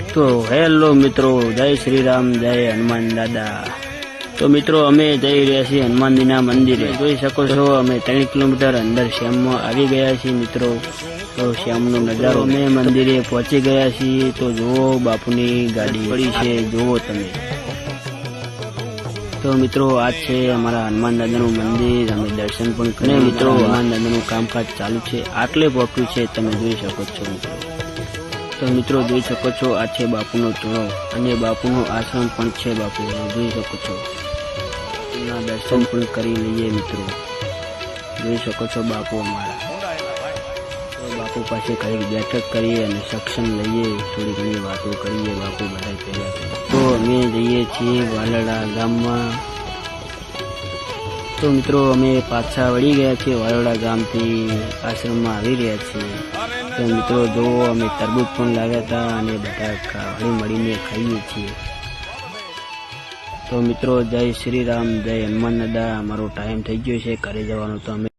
तो हेलो मित्रों, जय श्री राम, जय हनुमान दादा। तो मित्रों अमे जई रह्या छीए हनुमानजीना मंदिरे। जोई शको छो अमे 3 किलोमीटर अंदर श्याममां आवी गया छीए मित्रों। तो श्यामनो नजारो अमे मंदिरे पहोंची गया छीए। तो जुओ बापूनी गाड़ी पड़ी छे, जुओ तमे। तो मित्रों आज छे अमारा हनुमान दादानुं मंदिर, अमे दर्शन पण कर्या। मित्रों हनुमान दादानुं कामकाज चालू छे, आटले पહોંચ્યું छे, तमे જોઈ શકો છો मित्रों। तो मित्रों જોઈ શકો છો આ છે બાપુનો ચોળો અને બાપુનો આશ્રમ પણ છે। બાપુ જોઈ શકો છો, ના દર્શન પણ કરી લઈએ મિત્રો। જોઈ શકો છો બાપુ અમારા। તો બાપુ પાસે કઈ બેઠક કરીએ અને સક્ષમ લઈએ, થોડી ઘણી વાતો કરીએ બાપુ બધા ભેગા થઈ। તો અમે જઈએ છીએ વાલડા ગામમાં। तो मित्रों अमे पाछा वળી ગયા છીએ વાલોડા ગામથી આશ્રમમાં આવી રહ્યા છીએ। तो मित्रों जो अमे तरबूज पण लाव्या હતા અને બધા હળી મળીને ખાઈએ છીએ। तो मित्रों जय श्री राम, जय हनुमान दादा। અમારો ટાઈમ થઈ ગયો છે ઘરે જવાનો, તો અમે